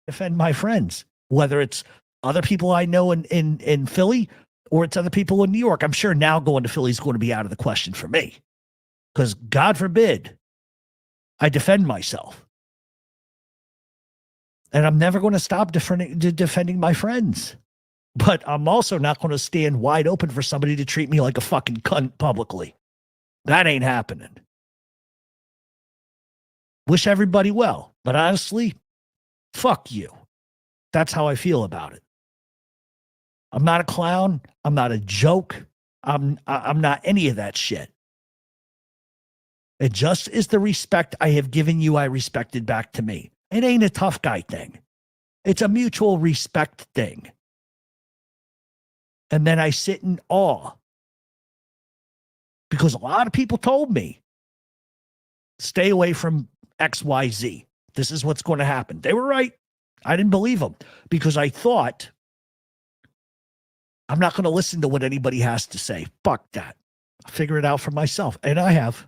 defend my friends, whether it's other people I know in Philly or it's other people in New York. I'm sure now going to Philly is going to be out of the question for me because God forbid I defend myself. And I'm never going to stop defending my friends. But I'm also not going to stand wide open for somebody to treat me like a fucking cunt publicly. That ain't happening. Wish everybody well. But honestly, fuck you. That's how I feel about it. I'm not a clown. I'm not a joke. I'm not any of that shit. It just is the respect I have given you, I respected back to me. It ain't a tough guy thing. It's a mutual respect thing. And then I sit in awe because a lot of people told me, stay away from XYZ. This is what's going to happen. They were right. I didn't believe them because I thought I'm not going to listen to what anybody has to say. Fuck that. I'll figure it out for myself. And I have.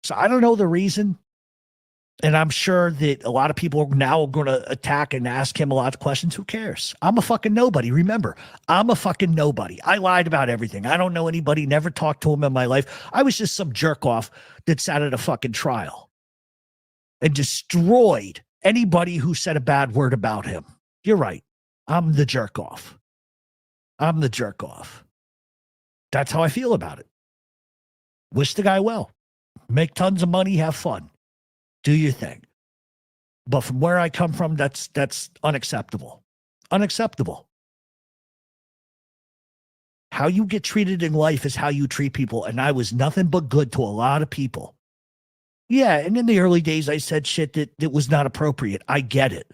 So I don't know the reason. And I'm sure that a lot of people are now going to attack and ask him a lot of questions. Who cares? I'm a fucking nobody. Remember, I'm a fucking nobody. I lied about everything. I don't know anybody, never talked to him in my life. I was just some jerk off that sat at a fucking trial and destroyed anybody who said a bad word about him. You're right. I'm the jerk off. I'm the jerk off. That's how I feel about it. Wish the guy well. Make tons of money, have fun. Do your thing. But from where I come from, that's unacceptable. Unacceptable. How you get treated in life is how you treat people. And I was nothing but good to a lot of people. Yeah, and in the early days, I said shit that was not appropriate. I get it.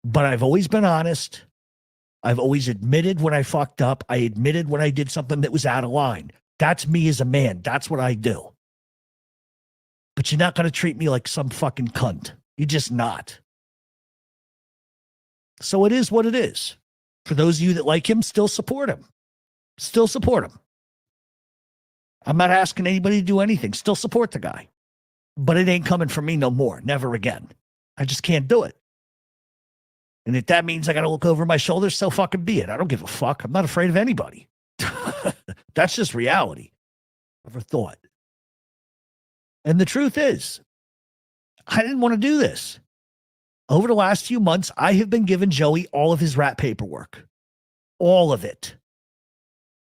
But I've always been honest. I've always admitted when I fucked up. I admitted when I did something that was out of line. That's me as a man. That's what I do. But you're not going to treat me like some fucking cunt. You're just not. So it is what it is. For those of you that like him, still support him. Still support him. I'm not asking anybody to do anything. Still support the guy. But it ain't coming from me no more. Never again. I just can't do it. And if that means I got to look over my shoulder, so fucking be it. I don't give a fuck. I'm not afraid of anybody. That's just reality. Never thought. And the truth is, I didn't want to do this. Over the last few months, I have been giving Joey all of his rat paperwork. All of it.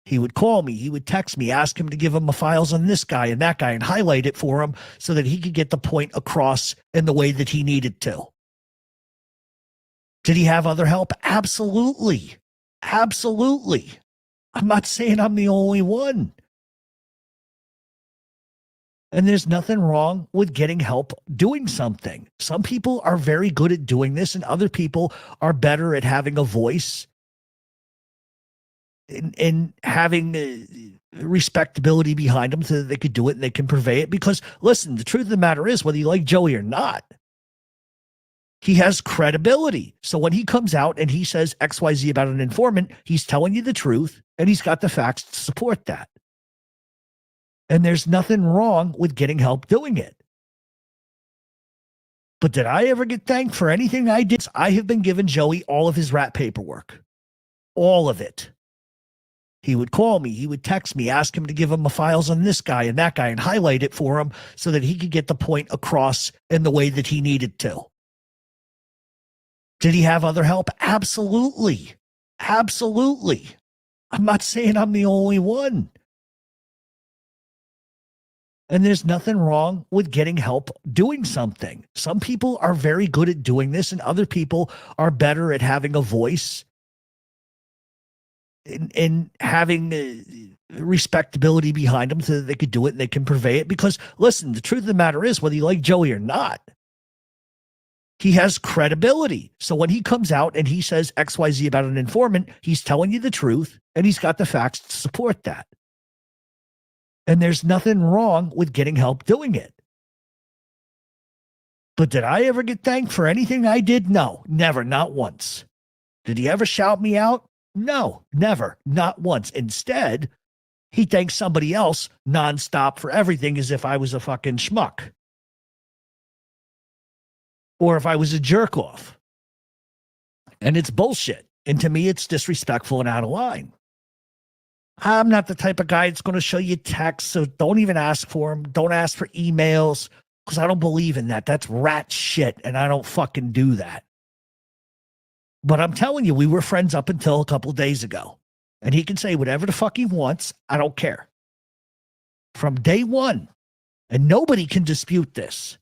He would call me. He would text me, ask him to give him the files on this guy and that guy and highlight it for him so that he could get the point across in the way that he needed to. Did he have other help? Absolutely. Absolutely. I'm not saying I'm the only one. And there's nothing wrong with getting help doing something. Some people are very good at doing this, and other people are better at having a voice and having respectability behind them so that they could do it and they can purvey it. Because, listen, the truth of the matter is, whether you like Joey or not, he has credibility. So when he comes out and he says XYZ about an informant, he's telling you the truth, and he's got the facts to support that. And there's nothing wrong with getting help doing it. But did I ever get thanked for anything I did? I have been giving Joey all of his rat paperwork. All of it. He would call me. He would text me, ask him to give him the files on this guy and that guy and highlight it for him so that he could get the point across in the way that he needed to. Did he have other help? Absolutely. Absolutely. I'm not saying I'm the only one. And there's nothing wrong with getting help doing something. Some people are very good at doing this, and other people are better at having a voice and having respectability behind them so that they could do it and they can purvey it. Because, listen, the truth of the matter is, whether you like Joey or not, he has credibility. So when he comes out and he says XYZ about an informant, he's telling you the truth, and he's got the facts to support that. And there's nothing wrong with getting help doing it. But did I ever get thanked for anything I did? No, never, not once. Did he ever shout me out? No, never, not once. Instead, he thanks somebody else nonstop for everything as if I was a fucking schmuck. or if I was a jerk off. And it's bullshit. And to me, it's disrespectful and out of line. I'm not the type of guy that's going to show you texts, so don't even ask for them. Don't ask for emails, because I don't believe in that. That's rat shit, and I don't fucking do that. But I'm telling you, we were friends up until a couple of days ago. And he can say whatever the fuck he wants. I don't care. From day one, and nobody can dispute this,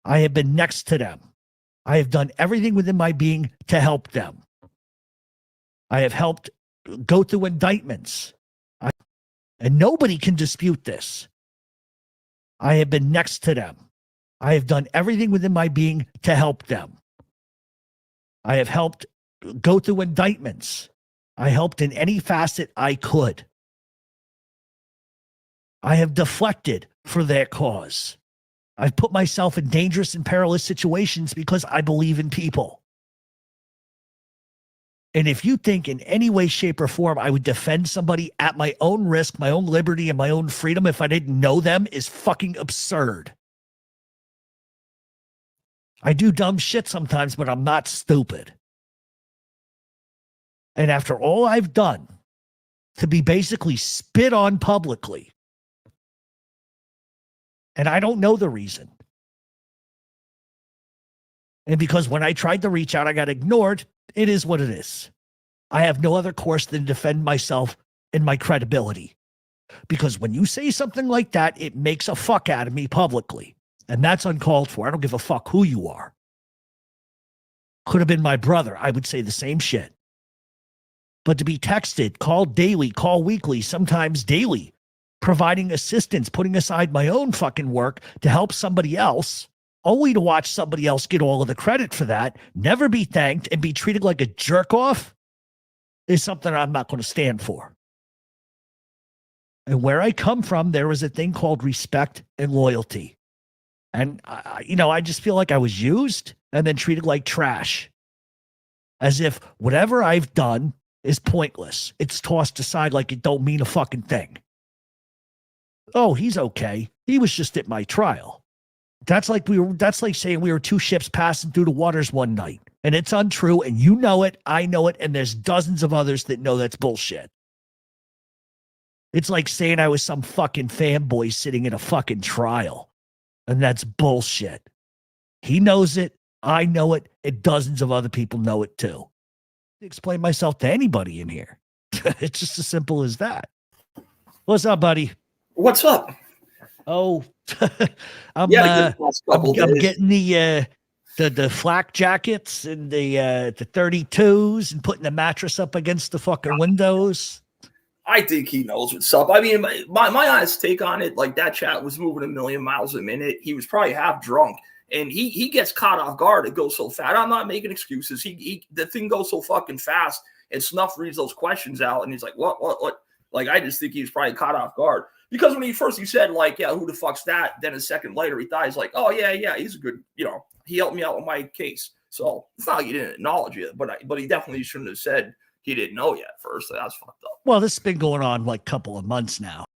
I have been next to them. I have done everything within my being to help them. I have helped go through indictments. And nobody can dispute this. I have been next to them. I have done everything within my being to help them. I have helped go through indictments. I helped in any facet I could. I have deflected for their cause. I've put myself in dangerous and perilous situations because I believe in people. And if you think in any way, shape, or form I would defend somebody at my own risk, my own liberty, and my own freedom if I didn't know them is fucking absurd. I do dumb shit sometimes, but I'm not stupid. And after all I've done to be basically spit on publicly, and I don't know the reason. And because when I tried to reach out, I got ignored, it is what it is. I have no other course than to defend myself and my credibility. Because when you say something like that, it makes a fuck out of me publicly. And that's uncalled for. I don't give a fuck who you are. Could have been my brother. I would say the same shit. But to be texted, called daily, call weekly, sometimes daily, providing assistance, putting aside my own fucking work to help somebody else, only to watch somebody else get all of the credit for that, never be thanked, and be treated like a jerk off is something I'm not going to stand for. And where I come from, there was a thing called respect and loyalty. And, I just feel like I was used and then treated like trash. As if whatever I've done is pointless. It's tossed aside like it don't mean a fucking thing. Oh, he's okay. He was just at my trial. That's like saying we were two ships passing through the waters one night. And it's untrue, and you know it, I know it, and there's dozens of others that know that's bullshit. It's like saying I was some fucking fanboy sitting in a fucking trial. And that's bullshit. He knows it, I know it, and dozens of other people know it too. I explain myself to anybody in here. It's just as simple as that. What's up, buddy? What's up? Oh, I'm getting the flak jackets and the 32s and putting the mattress up against the fucking windows. I think he knows what's up. I mean, my honest take on it, like that chat was moving a million miles a minute. He was probably half drunk, and he gets caught off guard. It goes so fast. I'm not making excuses. The thing goes so fucking fast, and Snuff reads those questions out, and he's like, what? Like, I just think he was probably caught off guard. Because when he said, like, yeah, who the fuck's that? Then a second later, he thought, he's like, oh, yeah, he's a good, he helped me out with my case. So it's not like he didn't acknowledge it, but he definitely shouldn't have said he didn't know yet first. So that's fucked up. Well, this has been going on like a couple of months now.